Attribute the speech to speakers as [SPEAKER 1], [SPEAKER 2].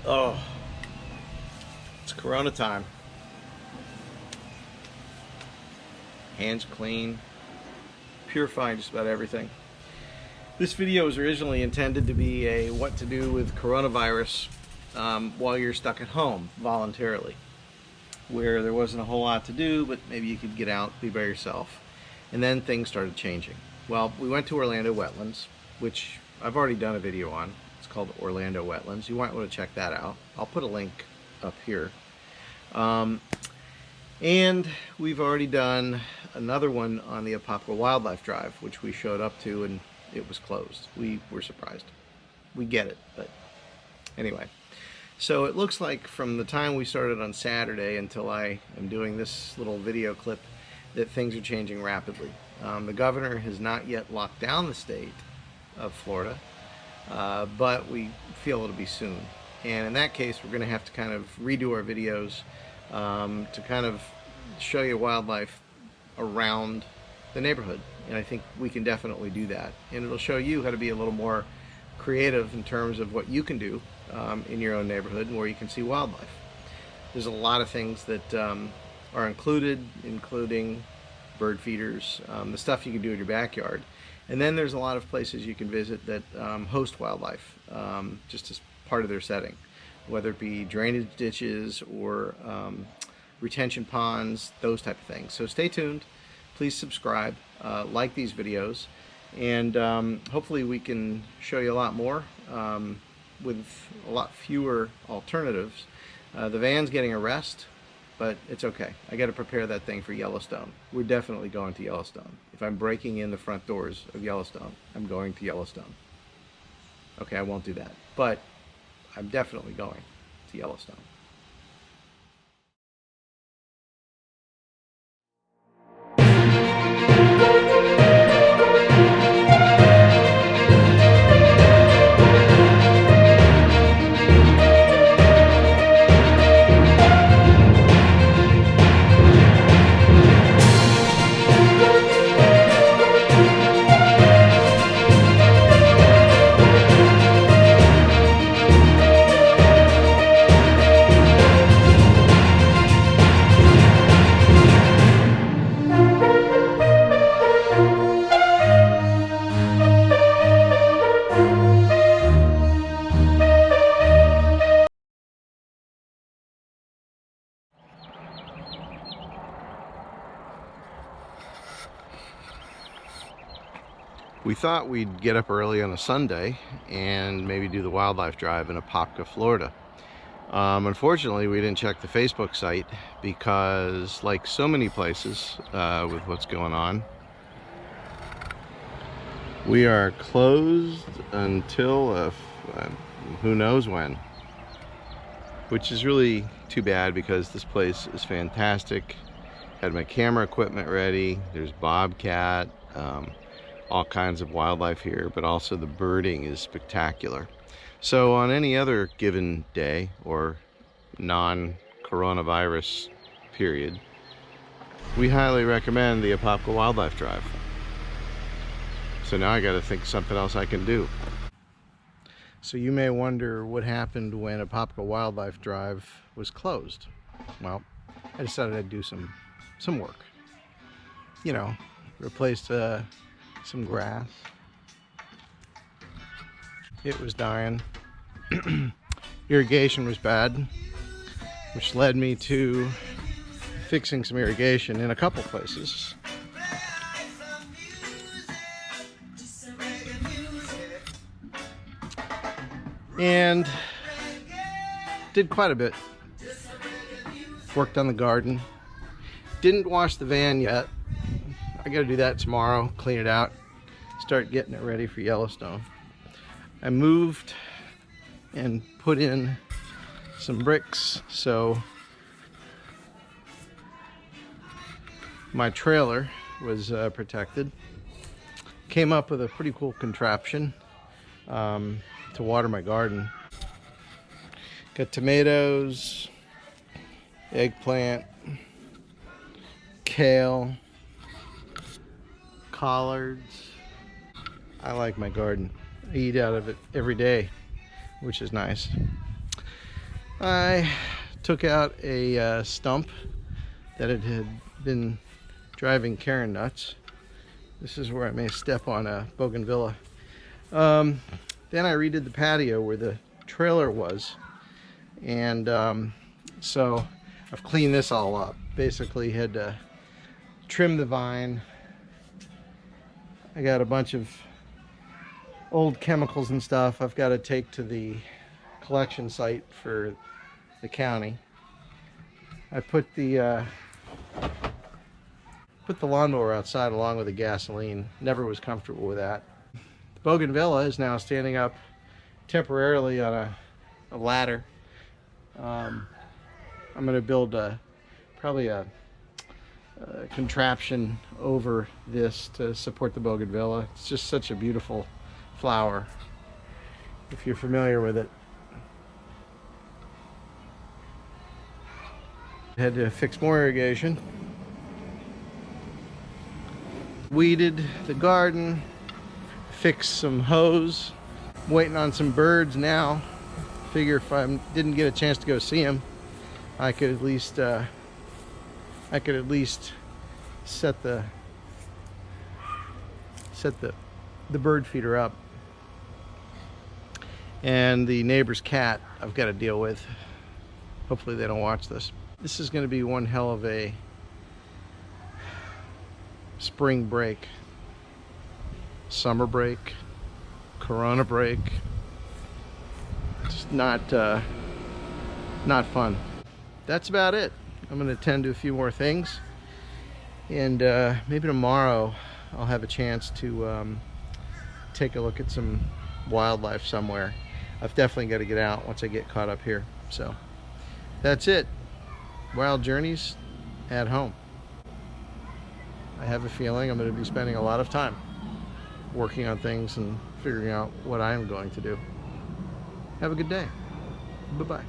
[SPEAKER 1] Oh, it's Corona time. Hands clean, purifying just about everything. This video was originally intended to be a what to do with coronavirus while you're stuck at home voluntarily, where there wasn't a whole lot to do, but maybe you could get out, be by yourself. And then things started changing. Well, we went to Orlando Wetlands, which I've already done a video on. It's called Orlando Wetlands. You might want to check that out. I'll put a link up here. And we've already done another one on the Apopka Wildlife Drive, which we showed up to and it was closed. We were surprised. We get it, but anyway. So it looks like from the time we started on Saturday until I am doing this little video clip that things are changing rapidly. The governor has not yet locked down the state of Florida, but we feel it'll be soon. And in that case, we're going to have to kind of redo our videos to kind of show you wildlife around the neighborhood. And I think we can definitely do that. And it'll show you how to be a little more creative in terms of what you can do in your own neighborhood and where you can see wildlife. There's a lot of things that are included, including bird feeders, the stuff you can do in your backyard. And then there's a lot of places you can visit that host wildlife just as part of their setting, whether it be drainage ditches or retention ponds, those type of things. So stay tuned, please subscribe, like these videos, and hopefully we can show you a lot more with a lot fewer alternatives. The van's getting a rest, but it's okay. I got to prepare that thing for Yellowstone. We're definitely going to Yellowstone. If I'm breaking in the front doors of Yellowstone, I'm going to Yellowstone. Okay, I won't do that, but I'm definitely going to Yellowstone. We thought we'd get up early on a Sunday and maybe do the wildlife drive in Apopka, Florida. Unfortunately, we didn't check the Facebook site because, like so many places with what's going on, we are closed until who knows when, which is really too bad because this place is fantastic. Had my camera equipment ready. There's bobcat, all kinds of wildlife here, but also the birding is spectacular. So on any other given day or non-coronavirus period, we highly recommend the Apopka Wildlife Drive. So now I got to think of something else I can do. So you may wonder what happened when Apopka Wildlife Drive was closed. Well, I decided I'd do some work. You know, replaced some grass. It was dying. Irrigation was bad, which led me to fixing some irrigation in a couple places. And did quite a bit. Worked on the garden. Didn't wash the van yet. I gotta do that tomorrow, clean it out, start getting it ready for Yellowstone. I moved and put in some bricks so my trailer was protected. Came up with a pretty cool contraption to water my garden. Got tomatoes, eggplant, kale, collards. I like my garden. I eat out of it every day, which is nice. I took out a stump that it had been driving Karen nuts. This is where I may step on a bougainvillea. Then I redid the patio where the trailer was, and so I've cleaned this all up. Basically had to trim the vine. I got a bunch of old chemicals and stuff I've got to take to the collection site for the county. I put the lawnmower outside along with the gasoline. Never was comfortable with that. The bougainvillea is now standing up temporarily on a ladder. I'm going to build probably a contraption over this to support the bougainvillea. It's just such a beautiful flower, if you're familiar with it. Had to fix more irrigation. Weeded the garden, fixed some hose. Waiting on some birds now. Figure if I didn't get a chance to go see them, I could at least set the bird feeder up. And the neighbor's cat I've got to deal with. Hopefully they don't watch this. This is going to be one hell of a spring break, summer break, corona break. It's not fun. That's about it. I'm going to attend to a few more things, and maybe tomorrow I'll have a chance to take a look at some wildlife somewhere. I've definitely got to get out once I get caught up here. So that's it. Wild journeys at home. I have a feeling I'm going to be spending a lot of time working on things and figuring out what I'm going to do. Have a good day. Bye-bye.